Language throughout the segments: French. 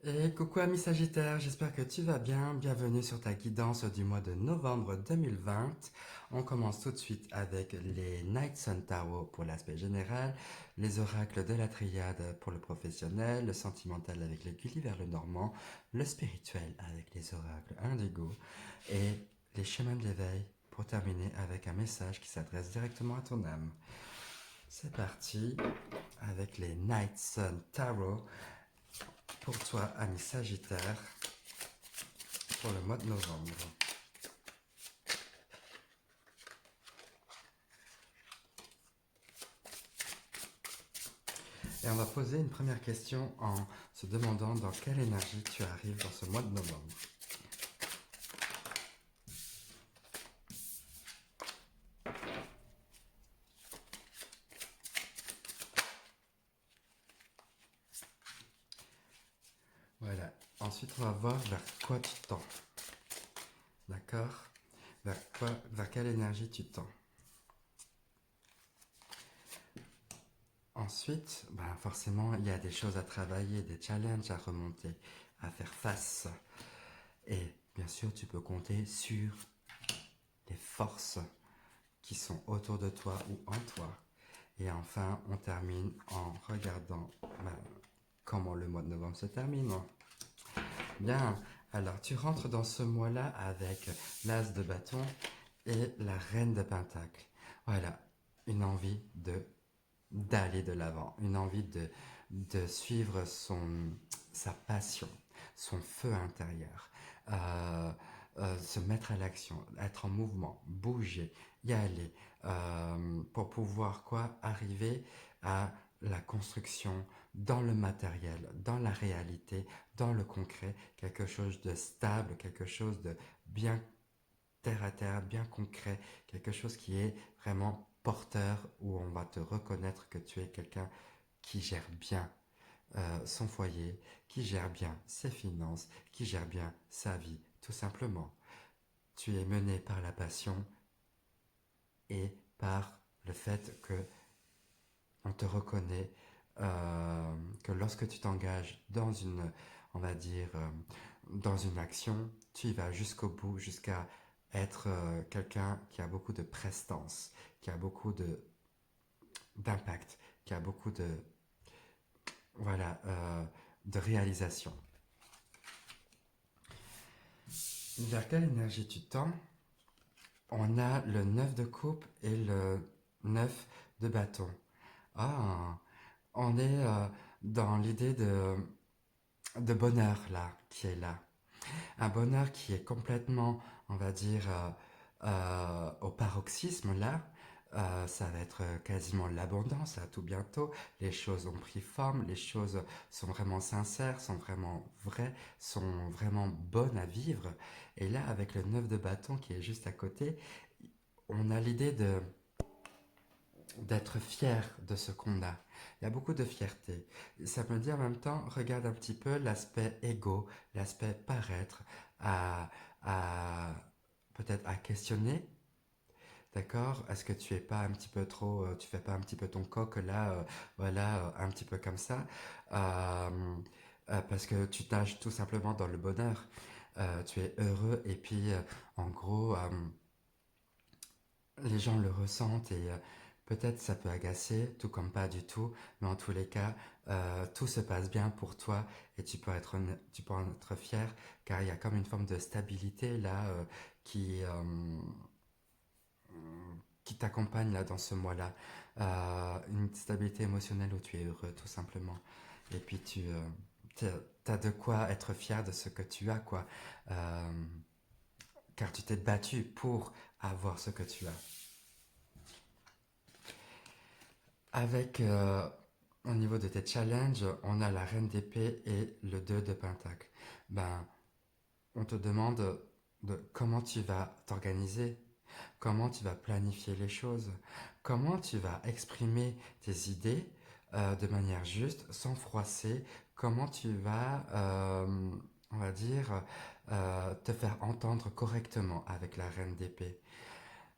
Et coucou ami Sagittaire, j'espère que tu vas bien. Bienvenue sur ta guidance du mois de novembre 2020. On commence tout de suite avec les Night Sun Tarot pour l'aspect général, les oracles de la triade pour le professionnel, le sentimental avec les Gulliver le Normand, le spirituel avec les oracles Indigo et les chemins de l'éveil pour terminer avec un message qui s'adresse directement à ton âme. C'est parti avec les Night Sun Tarot pour toi, ami Sagittaire, pour le mois de novembre. Et on va poser une première question en se demandant dans quelle énergie tu arrives dans ce mois de novembre. Voilà. Ensuite, on va voir vers quoi tu tends. D'accord? Vers quelle énergie tu tends. Ensuite, forcément, il y a des choses à travailler, des challenges à remonter, à faire face. Et bien sûr, tu peux compter sur les forces qui sont autour de toi ou en toi. Et enfin, on termine en regardant comment le mois de novembre se termine. Bien, alors tu rentres dans ce mois-là avec l'as de bâton et la reine de pentacle. Voilà, une envie d'aller de l'avant, une envie de suivre sa passion, son feu intérieur, se mettre à l'action, être en mouvement, bouger, y aller, pour pouvoir arriver à la construction dans le matériel, dans la réalité, dans le concret, quelque chose de stable, quelque chose de bien terre à terre, bien concret, quelque chose qui est vraiment porteur, où on va te reconnaître que tu es quelqu'un qui gère bien son foyer, qui gère bien ses finances, qui gère bien sa vie, tout simplement. Tu es mené par la passion et par le fait que on te reconnaît, que lorsque tu t'engages dans une, on va dire, dans une action, tu y vas jusqu'au bout, jusqu'à être quelqu'un qui a beaucoup de prestance, qui a beaucoup d'impact, qui a beaucoup voilà, de réalisation. Vers quelle énergie tu tends? On a le 9 de coupe et le 9 de bâton. Ah, on est dans l'idée de bonheur là, qui est là. Un bonheur qui est complètement, on va dire, au paroxysme là. Ça va être quasiment l'abondance là tout bientôt. Les choses ont pris forme, les choses sont vraiment sincères, sont vraiment vraies, sont vraiment bonnes à vivre. Et là, avec le 9 de bâton qui est juste à côté, on a l'idée d'être fier de ce qu'on a. Il y a beaucoup de fierté. Ça me dit en même temps, regarde un petit peu l'aspect égo, l'aspect paraître, à, à peut-être à questionner. D'accord? Est-ce que tu es pas un petit peu trop, tu fais pas un petit peu ton coq là, voilà, un petit peu comme ça, euh, parce que tu nages tout simplement dans le bonheur. Tu es heureux et puis en gros, les gens le ressentent et peut-être ça peut agacer, tout comme pas du tout, mais en tous les cas, tout se passe bien pour toi et tu peux en être fier car il y a comme une forme de stabilité là qui, euh, qui t'accompagne là dans ce mois-là. Une stabilité émotionnelle où tu es heureux tout simplement. Et puis tu as de quoi être fier de ce que tu as, quoi. Euh, car tu t'es battu pour avoir ce que tu as. Avec, au niveau de tes challenges, on a la reine d'épée et le 2 de pentacle. Ben, on te demande de comment tu vas t'organiser, comment tu vas planifier les choses, comment tu vas exprimer tes idées de manière juste, sans froisser, comment tu vas, on va dire, te faire entendre correctement avec la reine d'épée.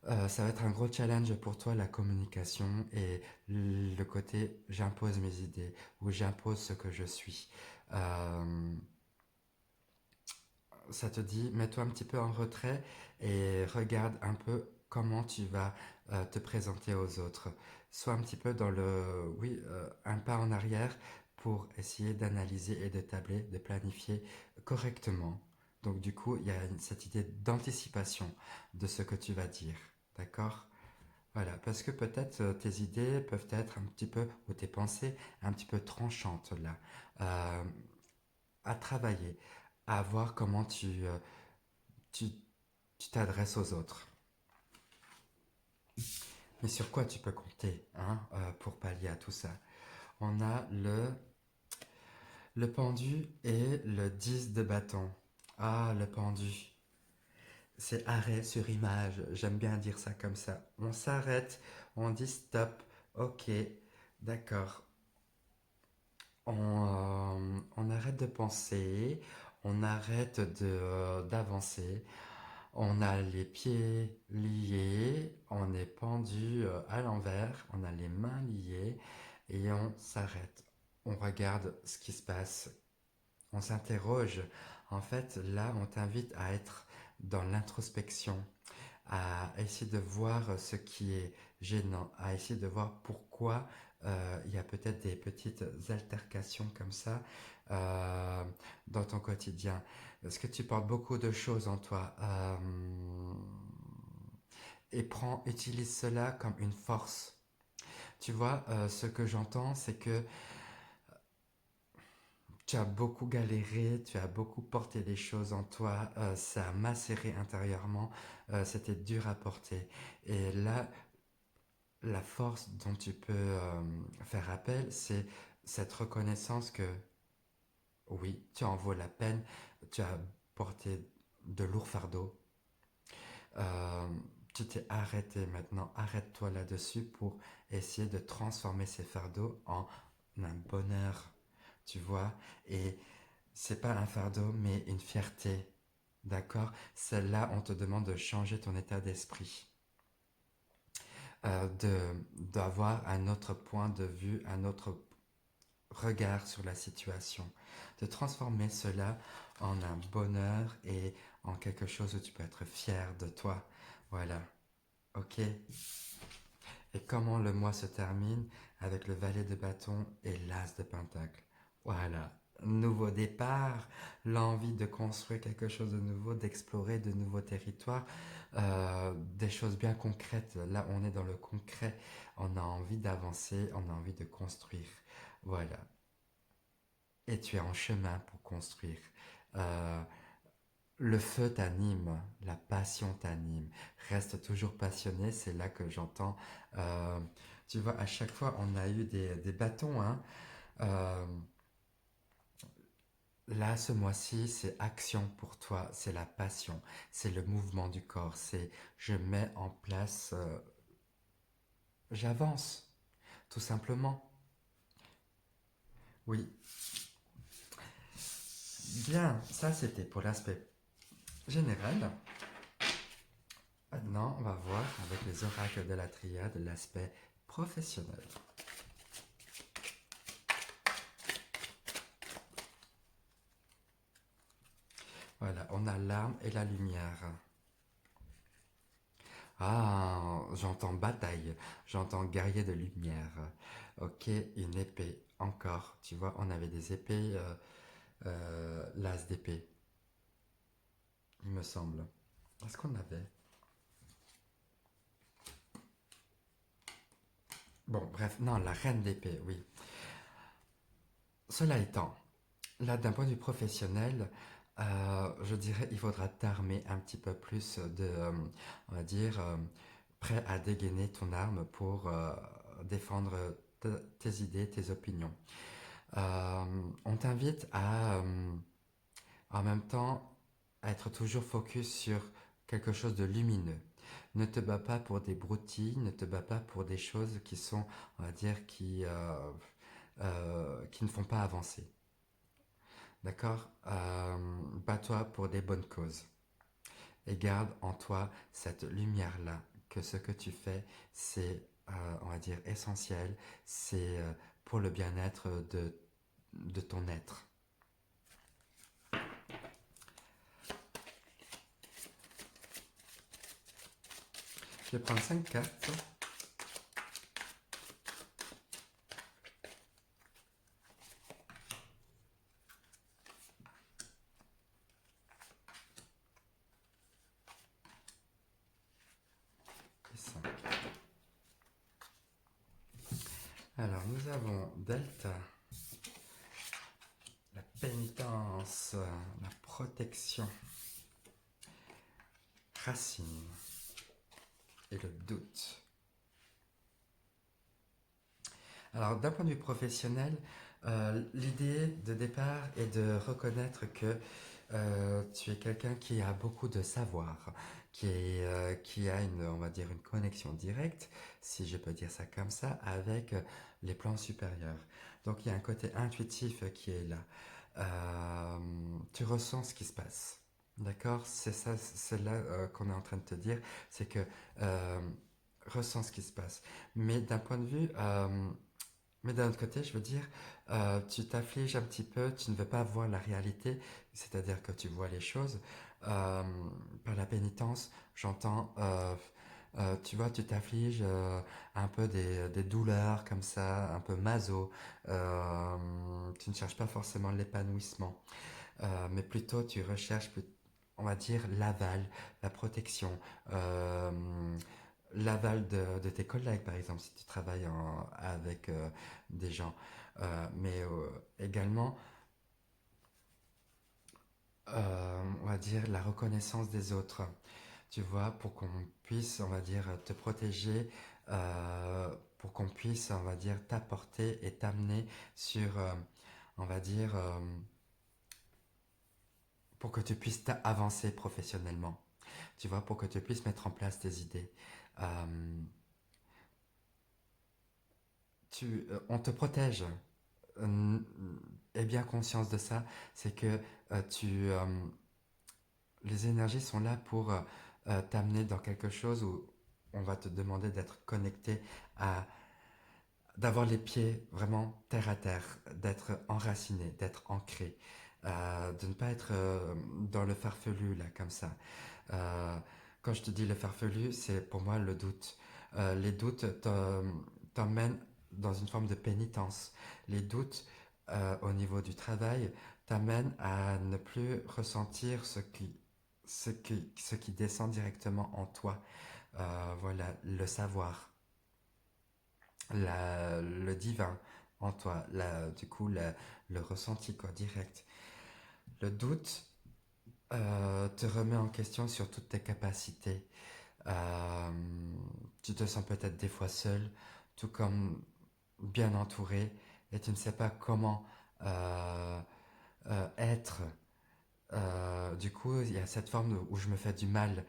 Ça va être un gros challenge pour toi, la communication et le côté j'impose mes idées ou j'impose ce que je suis. Euh, Ça te dit, mets-toi un petit peu en retrait et regarde un peu comment tu vas te présenter aux autres. Sois un petit peu dans oui, un pas en arrière pour essayer d'analyser et de tabler, de planifier correctement. Donc du coup, il y a cette idée d'anticipation de ce que tu vas dire. D'accord? Voilà, parce que peut-être tes idées peuvent être un petit peu, ou tes pensées, un petit peu tranchantes là, euh, à travailler, à voir comment tu tu t'adresses aux autres. Mais sur quoi tu peux compter hein, pour pallier à tout ça? On a le pendu et le 10 de bâton. Ah, le pendu. C'est arrêt sur image. J'aime bien dire ça comme ça. On s'arrête, on dit stop. Ok, d'accord. On arrête de penser, on arrête d'avancer. On a les pieds liés, on est pendu à l'envers, on a les mains liées et on s'arrête. On regarde ce qui se passe, on s'interroge. En fait, là, on t'invite à être dans l'introspection, à essayer de voir ce qui est gênant, à essayer de voir pourquoi il y a peut-être des petites altercations comme ça euh, dans ton quotidien. Est-ce que tu portes beaucoup de choses en toi et utilise cela comme une force. Tu vois, ce que j'entends, c'est que tu as beaucoup galéré, tu as beaucoup porté des choses en toi, ça a macéré intérieurement, c'était dur à porter. Et là, la force dont tu peux faire appel, c'est cette reconnaissance que oui, tu en vaux la peine, tu as porté de lourds fardeaux. Euh, Tu t'es arrêté maintenant, arrête-toi là-dessus pour essayer de transformer ces fardeaux en un bonheur, tu vois. Et c'est pas un fardeau, mais une fierté, d'accord? Celle-là, on te demande de changer ton état d'esprit, d'avoir un autre point de vue, un autre regard sur la situation, de transformer cela en un bonheur et en quelque chose où tu peux être fier de toi. Voilà, ok. Et comment le mois se termine avec le valet de bâton et l'as de pentacle. Voilà, nouveau départ, l'envie de construire quelque chose de nouveau, d'explorer de nouveaux territoires, des choses bien concrètes. Là, on est dans le concret, on a envie d'avancer, on a envie de construire. Voilà. Et tu es en chemin pour construire. Euh, le feu t'anime, la passion t'anime. Reste toujours passionné, c'est là que j'entends. euh, Tu vois, à chaque fois, on a eu des bâtons. Hein. Euh, Là, ce mois-ci, c'est action pour toi, c'est la passion, c'est le mouvement du corps, c'est je mets en place, j'avance, tout simplement. Oui, bien, ça c'était pour l'aspect général. Maintenant, on va voir avec les oracles de la triade l'aspect professionnel. Voilà, on a l'arme et la lumière. Ah, j'entends bataille, j'entends guerrier de lumière. Ok, une épée, encore. Tu vois, on avait des épées, l'as d'épée, il me semble. Est-ce qu'on avait? Bon, bref, non, la reine d'épée, oui. Cela étant, là, d'un point de vue professionnel, je dirais il faudra t'armer un petit peu plus on va dire, prêt à dégainer ton arme pour défendre tes idées, tes opinions. Euh, on t'invite en même temps, à être toujours focus sur quelque chose de lumineux. Ne te bats pas pour des broutilles, ne te bats pas pour des choses qui sont, on va dire, qui ne font pas avancer. D'accord. Bats-toi pour des bonnes causes et garde en toi cette lumière-là que que ce que tu fais, c'est, on va dire, essentiel, c'est pour le bien-être de ton être. Je vais prendre 5 cartes. Et 5. Alors, nous avons Delta, la pénitence, la protection, Racine et le doute. Alors, d'un point de vue professionnel, l'idée de départ est de reconnaître que tu es quelqu'un qui a beaucoup de savoir, qui a une, on va dire, une connexion directe, si je peux dire ça comme ça, avec les plans supérieurs. Donc, il y a un côté intuitif qui est là. Tu ressens ce qui se passe. D'accord? C'est ça, c'est là qu'on est en train de te dire, c'est que euh, ressens ce qui se passe. Mais d'un point de vue mais d'un autre côté, je veux dire, tu t'affliges un petit peu, tu ne veux pas voir la réalité, c'est-à-dire que tu vois les choses. Euh, Par la pénitence, j'entends, tu vois, tu t'affliges un peu des douleurs comme ça, un peu maso. Tu ne cherches pas forcément l'épanouissement, mais plutôt tu recherches, on va dire, l'aval, la protection. Euh, L'aval de tes collègues, par exemple, si tu travailles avec des gens, mais également, on va dire, la reconnaissance des autres, tu vois, pour qu'on puisse, on va dire, te protéger, pour qu'on puisse, on va dire, t'apporter et t'amener sur, on va dire, pour que tu puisses avancer professionnellement, tu vois, pour que tu puisses mettre en place tes idées. Euh, on te protège. Aie bien conscience de ça, c'est que tu, les énergies sont là pour t'amener dans quelque chose où on va te demander d'être connecté à, d'avoir les pieds vraiment terre à terre, d'être enraciné, d'être ancré, de ne pas être dans le farfelu là comme ça. Euh, Quand je te dis le farfelu, c'est pour moi le doute. Les doutes t'emmènent dans une forme de pénitence. Les doutes au niveau du travail t'amènent à ne plus ressentir ce qui descend directement en toi. Voilà, le savoir, le divin en toi, du coup le ressenti quoi, direct. Le doute te remet en question sur toutes tes capacités. Euh, Tu te sens peut-être des fois seul, tout comme bien entouré, et tu ne sais pas comment être. Du coup, il y a cette forme où je me fais du mal,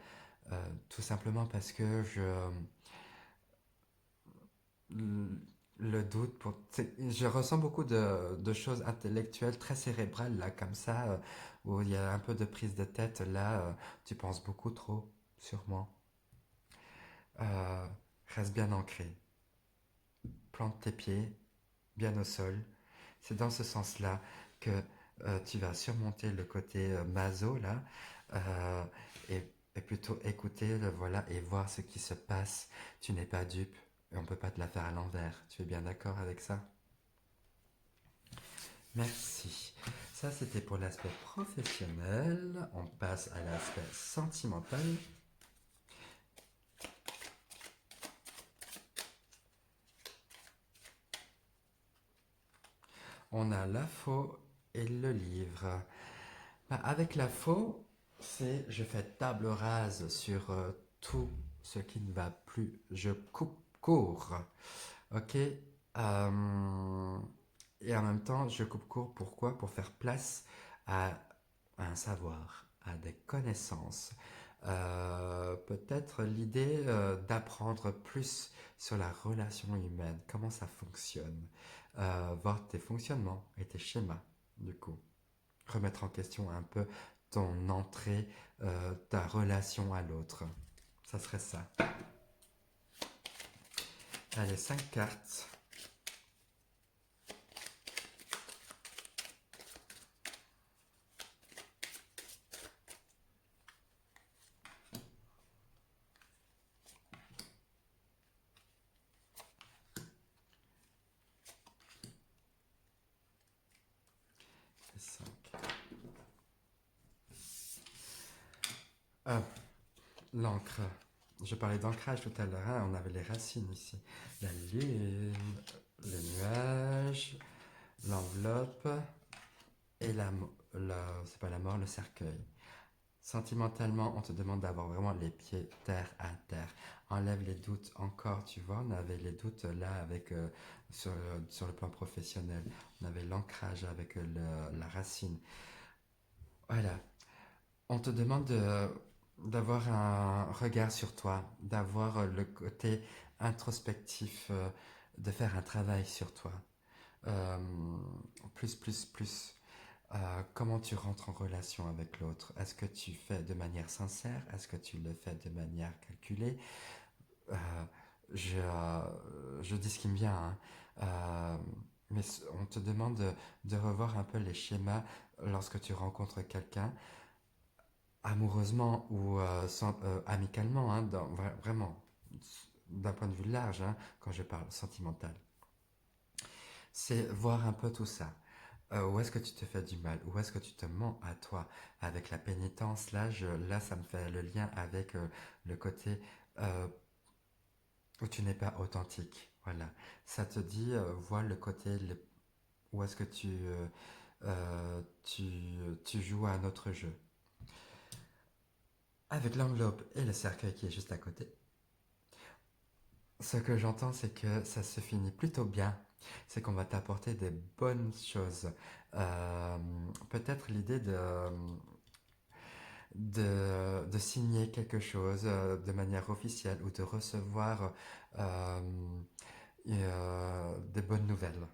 tout simplement parce que le doute, je ressens beaucoup de choses intellectuelles très cérébrales, là, comme ça, où il y a un peu de prise de tête, là, tu penses beaucoup trop, sûrement. Euh, Reste bien ancré, plante tes pieds bien au sol. C'est dans ce sens-là que tu vas surmonter le côté maso là euh, et plutôt écouter voilà et voir ce qui se passe. Tu n'es pas dupe et on ne peut pas te la faire à l'envers. Tu es bien d'accord avec ça? Merci. Ça c'était pour l'aspect professionnel. On passe à l'aspect sentimental. On a la faux et le livre. Bah, avec la faux, c'est je fais table rase sur tout ce qui ne va plus. Je coupe court. Ok. Et en même temps, je coupe court. Pourquoi? Pour faire place à un savoir, à des connaissances. Peut-être l'idée d'apprendre plus sur la relation humaine, comment ça fonctionne, voir tes fonctionnements et tes schémas, du coup remettre en question un peu ton entrée, ta relation à l'autre. Ça serait ça. Allez, 5 cartes. Et 5. L'encre. Je parlais d'ancrage tout à l'heure, hein, on avait les racines ici. La lune, les nuages, l'enveloppe et c'est pas la mort, le cercueil. Sentimentalement, on te demande d'avoir vraiment les pieds terre à terre. Enlève les doutes encore, tu vois, on avait les doutes là avec sur le plan professionnel. On avait l'ancrage avec la racine. Voilà. On te demande d'avoir un regard sur toi, d'avoir le côté introspectif, de faire un travail sur toi. Euh, plus. Comment tu rentres en relation avec l'autre? Est-ce que tu fais de manière sincère? Est-ce que tu le fais de manière calculée? Euh, je dis ce qui me vient, hein. Euh, mais on te demande de revoir un peu les schémas lorsque tu rencontres quelqu'un, amoureusement ou amicalement, hein, vraiment, d'un point de vue large, hein, quand je parle sentimental. C'est voir un peu tout ça. Où est-ce que tu te fais du mal? Où est-ce que tu te mens à toi? Avec la pénitence, là ça me fait le lien avec le côté euh, où tu n'es pas authentique. Voilà. Ça te dit, vois le côté où est-ce que tu, tu joues à un autre jeu. Avec l'enveloppe et le cercueil qui est juste à côté, ce que j'entends, c'est que ça se finit plutôt bien. C'est qu'on va t'apporter des bonnes choses. Euh, Peut-être l'idée de signer quelque chose de manière officielle ou de recevoir euh, des bonnes nouvelles.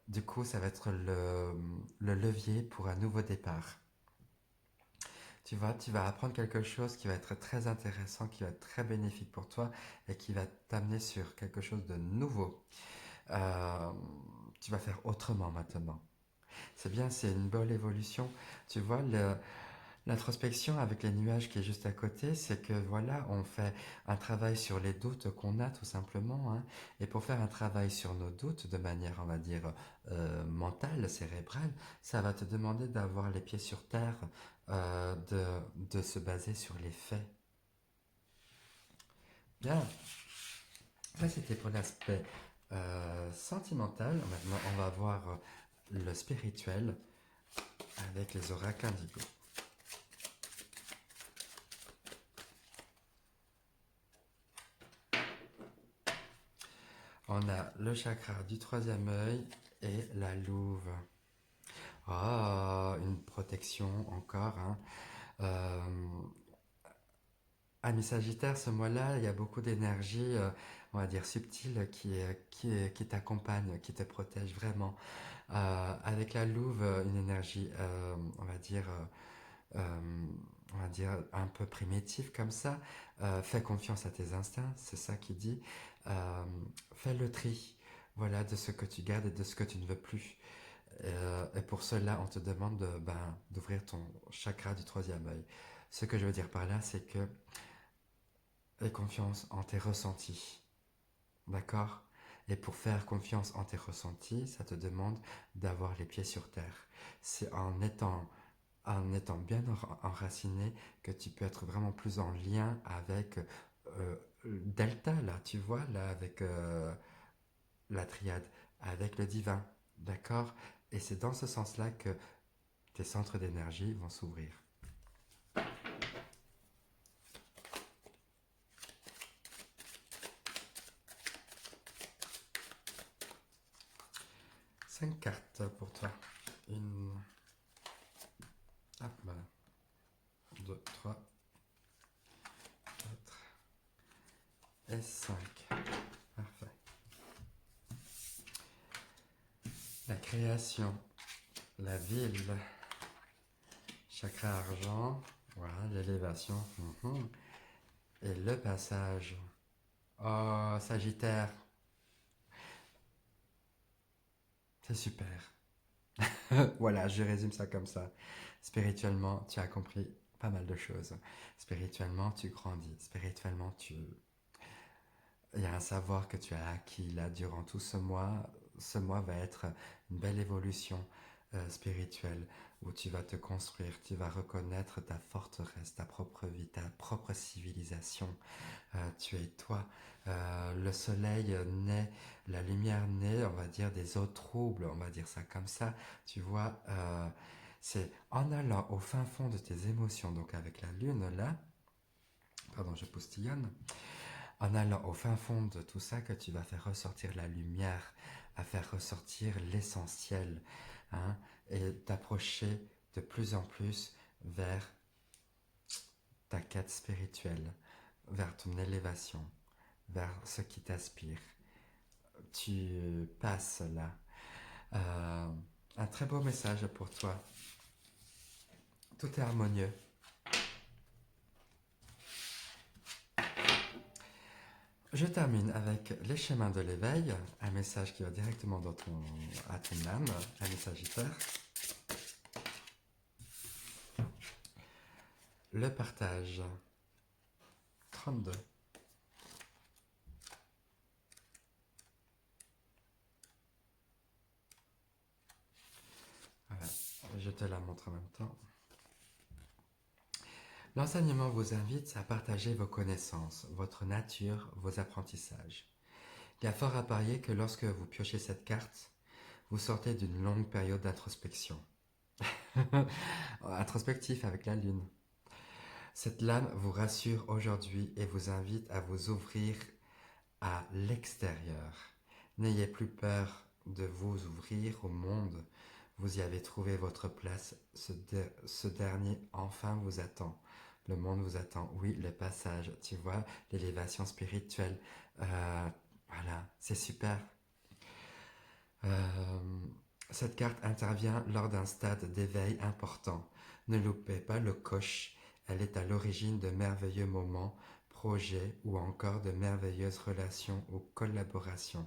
Du coup, ça va être le levier pour un nouveau départ. Tu vas apprendre quelque chose qui va être très intéressant, qui va être très bénéfique pour toi et qui va t'amener sur quelque chose de nouveau. Euh, Tu vas faire autrement maintenant. C'est bien, c'est une bonne évolution. Tu vois, l'introspection avec les nuages qui est juste à côté, c'est que voilà, on fait un travail sur les doutes qu'on a tout simplement, hein. Et pour faire un travail sur nos doutes de manière, on va dire, mentale, cérébrale, ça va te demander d'avoir les pieds sur terre, de se baser sur les faits. Bien, ça c'était pour l'aspect sentimental. Maintenant, on va voir le spirituel avec les oracles indigo. On a le chakra du troisième œil et la louve. Ah, une protection encore, hein. Euh, Ami Sagittaire, ce mois-là, il y a beaucoup d'énergie, on va dire subtile, qui t'accompagne, qui te protège vraiment. Avec la louve, une énergie, euh, on va dire un peu primitive comme ça. Fais confiance à tes instincts, c'est ça qui dit. Euh, Fais le tri, voilà, de ce que tu gardes et de ce que tu ne veux plus. Et pour cela, on te demande d'ouvrir ton chakra du troisième œil. Ce que je veux dire par là, c'est que aie confiance en tes ressentis. D'accord? Et pour faire confiance en tes ressentis, ça te demande d'avoir les pieds sur terre. C'est en étant bien enraciné que tu peux être vraiment plus en lien avec Delta, là, tu vois, là, avec la triade, avec le divin. D'accord? Et c'est dans ce sens-là que tes centres d'énergie vont s'ouvrir. 5 cartes pour toi. Une. Hop, voilà. 2, 3, 4 et 5. Parfait. La création, la ville, chakra argent, voilà, l'élévation, et le passage. Oh, Sagittaire, c'est super. Voilà, je résume ça comme ça. Spirituellement, tu as compris pas mal de choses. Spirituellement, tu grandis. Spirituellement, tu... Il y a un savoir que tu as acquis là durant tout ce mois. Ce mois va être une belle évolution spirituelle où tu vas te construire, tu vas reconnaître ta forteresse, ta propre vie, ta propre civilisation. Tu es toi. Le soleil naît, la lumière naît, on va dire, des eaux troubles, on va dire ça comme ça. Tu vois, c'est en allant au fin fond de tes émotions, donc avec la lune là, pardon, je postillonne, en allant au fin fond de tout ça que tu vas faire ressortir la lumière, à faire ressortir l'essentiel, hein, et t'approcher de plus en plus vers ta quête spirituelle, vers ton élévation, vers ce qui t'aspire. Tu passes là. Euh, un très beau message pour toi. Tout est harmonieux. Je termine avec les chemins de l'éveil, un message qui va directement à ton âme, un message hyper. Le partage, 32. Voilà, je te la montre en même temps. L'enseignement vous invite à partager vos connaissances, votre nature, vos apprentissages. Il y a fort à parier que lorsque vous piochez cette carte, vous sortez d'une longue période d'introspection. Introspectif avec la lune. Cette lame vous rassure aujourd'hui et vous invite à vous ouvrir à l'extérieur. N'ayez plus peur de vous ouvrir au monde. Vous y avez trouvé votre place. Ce dernier enfin vous attend. Le monde vous attend. Oui, le passage, tu vois, l'élévation spirituelle. Voilà, c'est super. Euh, cette carte intervient lors d'un stade d'éveil important. Ne loupez pas le coche. Elle est à l'origine de merveilleux moments, projets ou encore de merveilleuses relations ou collaborations.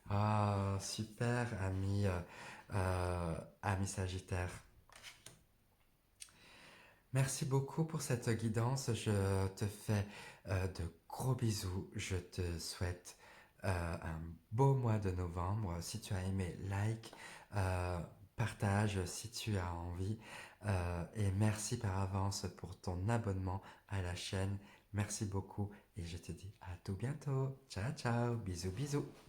Ah, super, ami Sagittaire. Merci beaucoup pour cette guidance. Je te fais de gros bisous. Je te souhaite un beau mois de novembre. Si tu as aimé, like, euh, partage si tu as envie. Et merci par avance pour ton abonnement à la chaîne. Merci beaucoup et je te dis à tout bientôt. Ciao, ciao. Bisous, bisous.